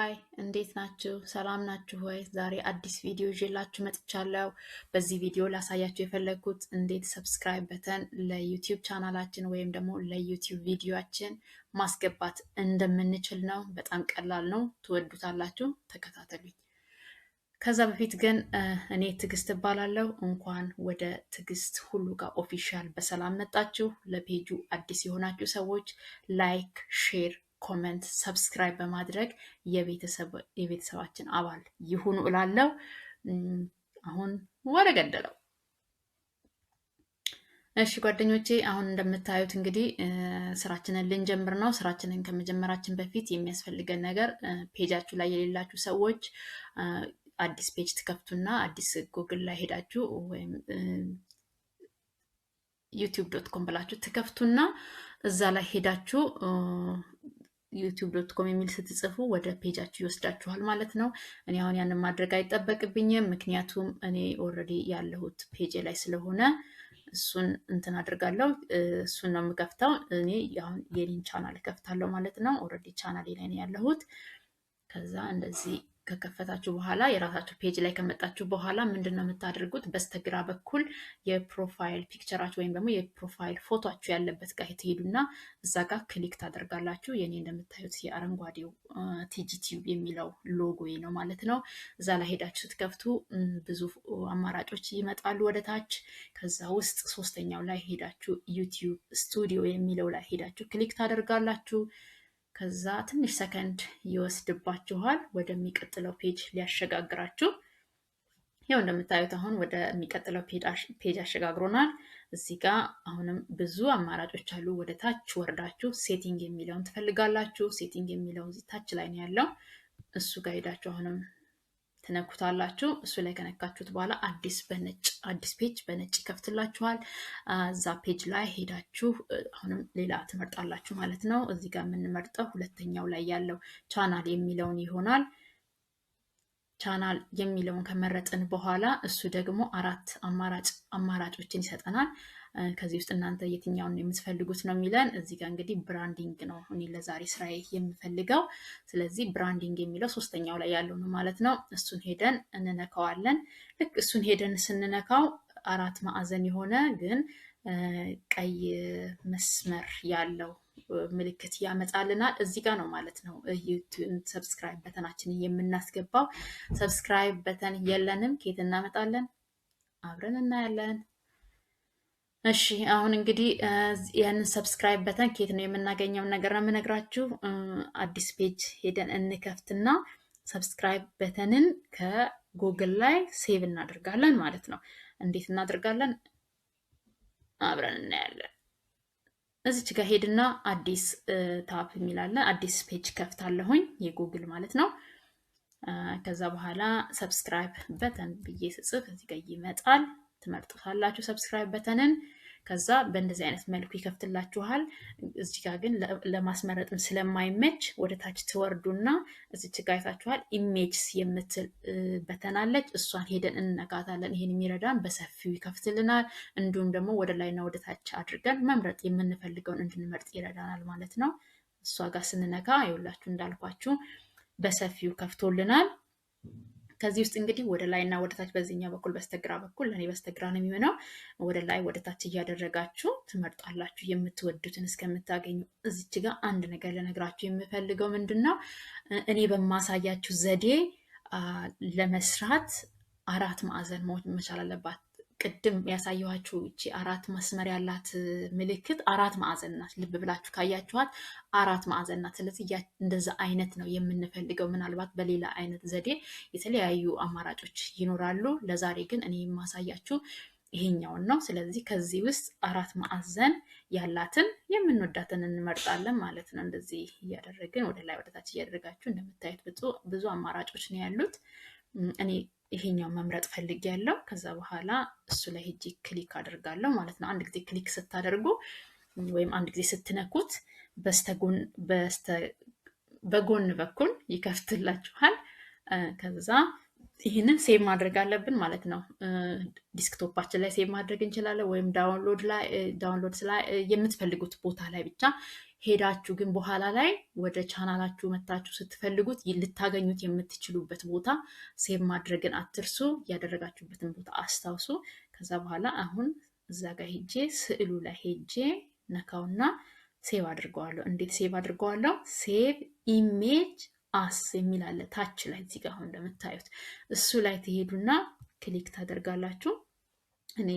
ሃይ እንዴት ናችሁ? ሰላም ናችሁ ወይ? ዛሬ አዲስ ቪዲዮ ይዤላችሁ መጥቻለሁ። በዚህ ቪዲዮ ላሳያችሁ የፈለግኩት እንዴት ሰብስክራይብ በተን ለዩቲዩብ ቻናላችን ወይም ደግሞ ለዩቲዩብ ቪዲዮአችን ማስገባት እንደምንችል ነው። በጣም ቀላል ነው። ትወዱታላችሁ። ተከታተሉኝ። ከዛ በፊት ግን እኔ ትዕግስት እባላለሁ። እንኳን ወደ ትዕግስት ሁሉ ጋር ኦፊሻል በሰላም መጣችሁ። ለፔጁ አዲስ የሆናችሁ ሰዎች ላይክ፣ ሼር፣ ኮሜንት፣ ሰብስክራይብ በማድረግ የቤተሰባችን አባል ይሁኑ እላለሁ። አሁን ወደ ገደለው። እሺ ጓደኞቼ፣ አሁን እንደምታዩት እንግዲህ ስራችንን ልንጀምር ነው። ስራችንን ከመጀመራችን በፊት የሚያስፈልገን ነገር ፔጃችሁ ላይ የሌላችሁ ሰዎች አዲስ ፔጅ ትከፍቱና አዲስ ጉግል ላይ ሄዳችሁ ወይም youtube.com ብላችሁ ትከፍቱና እዛ ላይ ሄዳችሁ youtube.com የሚል ስትጽፉ ወደ ፔጃችሁ ይወስዳችኋል ማለት ነው። እኔ አሁን ያንን ማድረግ አይጠበቅብኝም፣ ምክንያቱም እኔ ኦልሬዲ ያለሁት ፔጅ ላይ ስለሆነ እሱን እንትን አድርጋለሁ። እሱን ነው የምከፍተው። እኔ አሁን የኔን ቻናል ከፍታለሁ ማለት ነው። ኦልሬዲ ቻናሌ ላይ ነው ያለሁት። ከዛ እንደዚህ ከከፈታችሁ በኋላ የራሳችሁ ፔጅ ላይ ከመጣችሁ በኋላ ምንድነው የምታደርጉት? በስተግራ በኩል የፕሮፋይል ፒክቸራችሁ ወይም ደግሞ የፕሮፋይል ፎቶአችሁ ያለበት ጋር ትሄዱና እዛ ጋር ክሊክ ታደርጋላችሁ። የኔ እንደምታዩት የአረንጓዴው ቲጂቲዩብ የሚለው ሎጎ ነው ማለት ነው። እዛ ላይ ሄዳችሁ ስትከፍቱ ብዙ አማራጮች ይመጣሉ ወደ ታች። ከዛ ውስጥ ሶስተኛው ላይ ሄዳችሁ ዩቲዩብ ስቱዲዮ የሚለው ላይ ሄዳችሁ ክሊክ ታደርጋላችሁ። ከዛ ትንሽ ሰከንድ ይወስድባችኋል ወደሚቀጥለው ፔጅ ሊያሸጋግራችሁ። ያው እንደምታዩት አሁን ወደሚቀጥለው ፔጅ አሸጋግሮናል። እዚህ ጋር አሁንም ብዙ አማራጮች አሉ። ወደ ታች ወርዳችሁ ሴቲንግ የሚለውን ትፈልጋላችሁ። ሴቲንግ የሚለው እዚህ ታች ላይ ነው ያለው። እሱ ጋር ሄዳችሁ አሁንም ትነኩታላችሁ። እሱ ላይ ከነካችሁት በኋላ አዲስ ፔጅ በነጭ ይከፍትላችኋል። እዛ ፔጅ ላይ ሄዳችሁ አሁንም ሌላ ትመርጣላችሁ ማለት ነው። እዚህ ጋር የምንመርጠው ሁለተኛው ላይ ያለው ቻናል የሚለውን ይሆናል። ቻናል የሚለውን ከመረጥን በኋላ እሱ ደግሞ አራት አማራጮችን ይሰጠናል። ከዚህ ውስጥ እናንተ የትኛውን የምትፈልጉት ነው የሚለን። እዚህ ጋር እንግዲህ ብራንዲንግ ነው እኔ ለዛሬ ስራዬ የምፈልገው። ስለዚህ ብራንዲንግ የሚለው ሶስተኛው ላይ ያለው ነው ማለት ነው። እሱን ሄደን እንነካዋለን። ልክ እሱን ሄደን ስንነካው አራት ማዕዘን የሆነ ግን ቀይ መስመር ያለው ምልክት ያመጣልናል። እዚህ ጋር ነው ማለት ነው ሰብስክራይብ በተናችንን የምናስገባው። ሰብስክራይብ በተን የለንም። ከየት እናመጣለን? አብረን እናያለን። እሺ አሁን እንግዲህ ያንን ሰብስክራይብ በተን ከየት ነው የምናገኘው ነገር ነው የምነግራችሁ። አዲስ ፔጅ ሄደን እንከፍትና ሰብስክራይብ በተንን ከጉግል ላይ ሴቭ እናደርጋለን ማለት ነው። እንዴት እናደርጋለን? አብረን እናያለን። እዚች ጋር ሄድና አዲስ ታፕ የሚላለ አዲስ ፔጅ ከፍታለሁኝ የጉግል ማለት ነው። ከዛ በኋላ ሰብስክራይብ በተን ብዬ ስጽፍ እዚህ ጋር ይመጣል። ትመርጡታላችሁ ሰብስክራይብ በተንን። ከዛ በእንደዚህ አይነት መልኩ ይከፍትላችኋል። እዚህ ጋር ግን ለማስመረጥም ስለማይመች ወደ ታች ትወርዱና እዚች ጋር አይታችኋል ኢሜጅስ የምትል በተናለች። እሷን ሄደን እንነካታለን። ይሄን የሚረዳን በሰፊው ይከፍትልናል። እንዲሁም ደግሞ ወደ ላይና ወደ ታች አድርገን መምረጥ የምንፈልገውን እንድንመርጥ ይረዳናል ማለት ነው። እሷ ጋር ስንነካ ይኸውላችሁ እንዳልኳችሁ በሰፊው ከፍቶልናል። ከዚህ ውስጥ እንግዲህ ወደ ላይና ወደ ታች በዚህኛው በኩል በስተግራ በኩል ለኔ በስተግራ ነው የሚሆነው። ወደ ላይ ወደ ታች እያደረጋችሁ ትመርጣላችሁ የምትወዱትን እስከምታገኙ። እዚች ጋር አንድ ነገር ልነግራችሁ የምፈልገው ምንድነው እኔ በማሳያችሁ ዘዴ ለመስራት አራት ማዕዘን መሆን መቻል አለባት። ቅድም ያሳየኋችሁ እቺ አራት መስመር ያላት ምልክት አራት ማዕዘን ናት። ልብ ብላችሁ ካያችኋት አራት ማዕዘን ናት። ስለዚህ እንደዛ አይነት ነው የምንፈልገው። ምናልባት በሌላ አይነት ዘዴ የተለያዩ አማራጮች ይኖራሉ። ለዛሬ ግን እኔ የማሳያችሁ ይሄኛውን ነው። ስለዚህ ከዚህ ውስጥ አራት ማዕዘን ያላትን የምንወዳትን እንመርጣለን ማለት ነው። እንደዚህ እያደረግን ወደ ላይ ወደ ታች እያደረጋችሁ እንደምታዩት ብዙ አማራጮች ነው ያሉት። እኔ ይሄኛው መምረጥ ፈልጌያለሁ። ከዛ በኋላ እሱ ላይ ሄጄ ክሊክ አደርጋለሁ ማለት ነው። አንድ ጊዜ ክሊክ ስታደርጉ ወይም አንድ ጊዜ ስትነኩት በጎን በኩል ይከፍትላችኋል። ከዛ ይህንን ሴቭ ማድረግ አለብን ማለት ነው። ዲስክቶፓችን ላይ ሴቭ ማድረግ እንችላለን፣ ወይም ዳውንሎድ ላይ የምትፈልጉት ቦታ ላይ ብቻ ሄዳችሁ ግን በኋላ ላይ ወደ ቻናላችሁ መታችሁ ስትፈልጉት ልታገኙት የምትችሉበት ቦታ ሴቭ ማድረግን አትርሱ። ያደረጋችሁበትን ቦታ አስታውሱ። ከዛ በኋላ አሁን እዛ ጋር ሄጄ ስዕሉ ላይ ሄጄ ነካውና ሴቭ አድርገዋለሁ። እንዴት ሴቭ አድርገዋለሁ? ሴቭ ኢሜጅ አስ የሚል አለ ታች ላይ እዚህ ጋር አሁን እንደምታዩት እሱ ላይ ትሄዱና ክሊክ ታደርጋላችሁ። እኔ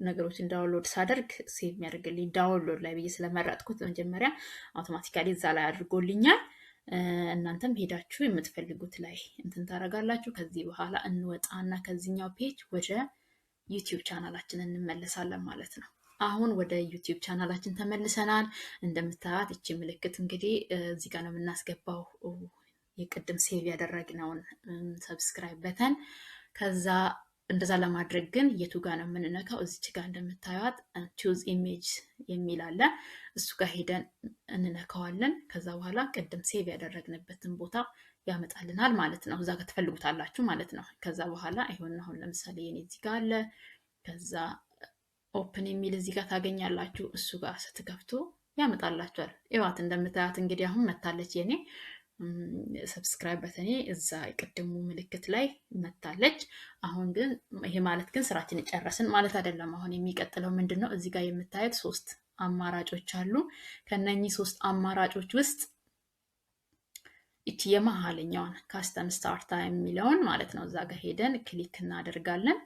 ነገሮችን ዳውንሎድ ሳደርግ ሴቭ የሚያደርግልኝ ዳውንሎድ ላይ ብዬ ስለመረጥኩት መጀመሪያ አውቶማቲካሊ እዛ ላይ አድርጎልኛል። እናንተም ሄዳችሁ የምትፈልጉት ላይ እንትን ታደርጋላችሁ። ከዚህ በኋላ እንወጣና ከዚህኛው ፔጅ ወደ ዩቲዩብ ቻናላችን እንመለሳለን ማለት ነው። አሁን ወደ ዩቲዩብ ቻናላችን ተመልሰናል። እንደምታዩት እቺ ምልክት እንግዲህ እዚህ ጋር ነው የምናስገባው የቅድም ሴቭ ያደረግነውን ሰብስክራይብ በተን። ከዛ እንደዛ ለማድረግ ግን የቱ ጋር ነው የምንነካው? እዚች ጋር እንደምታዩት ቹዝ ኢሜጅ የሚል አለ። እሱ ጋር ሄደን እንነካዋለን። ከዛ በኋላ ቅድም ሴቭ ያደረግንበትን ቦታ ያመጣልናል ማለት ነው። እዛ ጋር ትፈልጉታላችሁ ማለት ነው። ከዛ በኋላ ይሁን አሁን ለምሳሌ የኔ እዚህ ጋር አለ። ከዛ ኦፕን የሚል እዚህ ጋር ታገኛላችሁ። እሱ ጋር ስትከፍቱ ያመጣላችኋል። ይዋት እንደምታዩት እንግዲህ አሁን መታለች የኔ ሰብስክራይብ በተኔ እዛ የቅድሙ ምልክት ላይ መታለች። አሁን ግን ይሄ ማለት ግን ስራችን ጨረስን ማለት አይደለም። አሁን የሚቀጥለው ምንድነው? እዚህ ጋር የምታዩት 3 አማራጮች አሉ። ከነኚህ 3 አማራጮች ውስጥ እቺ የመሃለኛውን ካስተም ስታርት የሚለውን ማለት ነው። እዛ ጋር ሄደን ክሊክ እናደርጋለን።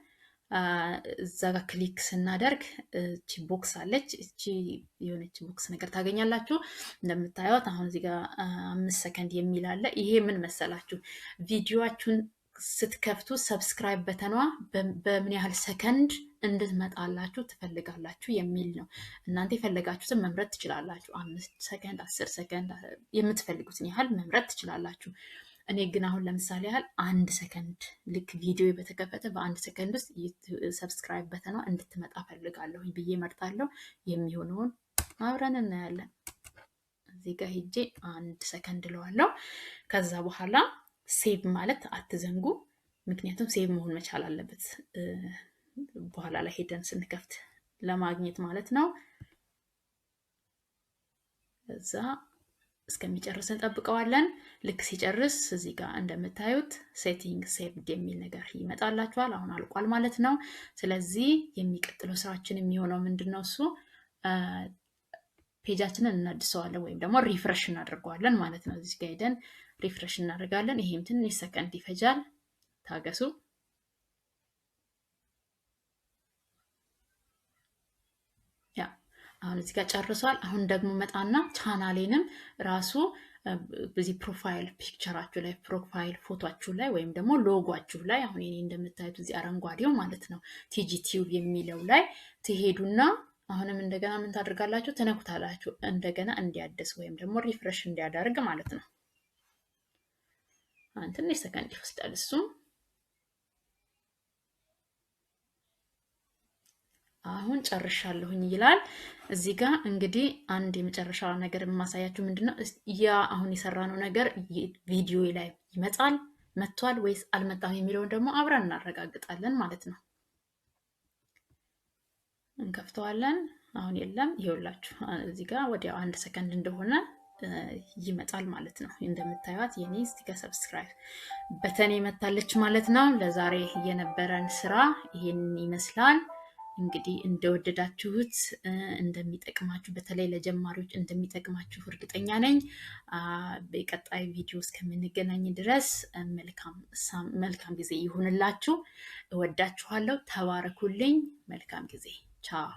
እዛ ጋር ክሊክ ስናደርግ እቺ ቦክስ አለች። እቺ የሆነች ቦክስ ነገር ታገኛላችሁ። እንደምታዩት አሁን እዚህ ጋር 5 ሰከንድ የሚል አለ። ይሄ ምን መሰላችሁ? ቪዲዮአችሁን ስትከፍቱ ሰብስክራይብ በተኗ በምን ያህል ሰከንድ እንድትመጣላችሁ ትፈልጋላችሁ የሚል ነው። እናንተ የፈለጋችሁትን መምረጥ ትችላላችሁ። 5 ሰከንድ፣ 10 ሰከንድ የምትፈልጉትን ያህል መምረጥ ትችላላችሁ። እኔ ግን አሁን ለምሳሌ ያህል 1 ሰከንድ ልክ ቪዲዮ በተከፈተ በ1 ሰከንድ ውስጥ ሰብስክራይብ በተኗ እንድትመጣ ፈልጋለሁ ብዬ መርጣለሁ። የሚሆነውን አብረን እናያለን። እዚህ ጋር ሄጄ 1 ሰከንድ ለዋለሁ። ከዛ በኋላ ሴቭ ማለት አትዘንጉ፣ ምክንያቱም ሴቭ መሆን መቻል አለበት በኋላ ላይ ሄደን ስንከፍት ለማግኘት ማለት ነው። እዛ እስከሚጨርስ እንጠብቀዋለን። ልክ ሲጨርስ እዚህ ጋር እንደምታዩት ሴቲንግ ሴቭድ የሚል ነገር ይመጣላችኋል። አሁን አልቋል ማለት ነው። ስለዚህ የሚቀጥለው ስራችን የሚሆነው ምንድነው? እሱ ፔጃችንን እናድሰዋለን ወይም ደግሞ ሪፍሬሽ እናደርገዋለን ማለት ነው። እዚህ ጋር ሄደን ሪፍሬሽ እናደርጋለን። ይሄም ትንሽ ሰከንድ ይፈጃል፣ ታገሱ። አሁን እዚህ ጋር ጨርሷል። አሁን ደግሞ መጣና ቻናሌንም ራሱ በዚህ ፕሮፋይል ፒክቸራችሁ ላይ ፕሮፋይል ፎቶአችሁ ላይ ወይም ደግሞ ሎጎአችሁ ላይ አሁን እኔ እንደምታዩት እዚህ አረንጓዴው ማለት ነው ቲጂ ቲዩብ የሚለው ላይ ትሄዱና አሁንም እንደገና ምን ታደርጋላችሁ? ተነኩታላችሁ እንደገና እንዲያድስ ወይም ደግሞ ሪፍሬሽ እንዲያደርግ ማለት ነው። አንተ ትንሽ ሰከንድ ይወስዳል እሱ። አሁን ጨርሻለሁኝ ይላል። እዚህ ጋር እንግዲህ አንድ የመጨረሻ ነገር የማሳያችሁ ምንድነው? ያ አሁን የሰራነው ነገር ቪዲዮ ላይ ይመጣል መጥቷል ወይስ አልመጣም የሚለውን ደግሞ አብረን እናረጋግጣለን ማለት ነው። እንከፍተዋለን። አሁን የለም፣ ይኸውላችሁ እዚህ ጋር ወዲያው 1 ሰከንድ እንደሆነ ይመጣል ማለት ነው። እንደምታዩት የኔ እዚህ ጋር ሰብስክራይብ በተኔ መታለች ማለት ነው። ለዛሬ የነበረን ስራ ይሄን ይመስላል። እንግዲህ እንደወደዳችሁት እንደሚጠቅማችሁ በተለይ ለጀማሪዎች እንደሚጠቅማችሁ እርግጠኛ ነኝ። በቀጣይ ቪዲዮ እስከምንገናኝ ድረስ መልካም ጊዜ ይሁንላችሁ። እወዳችኋለሁ። ተባረኩልኝ። መልካም ጊዜ። ቻው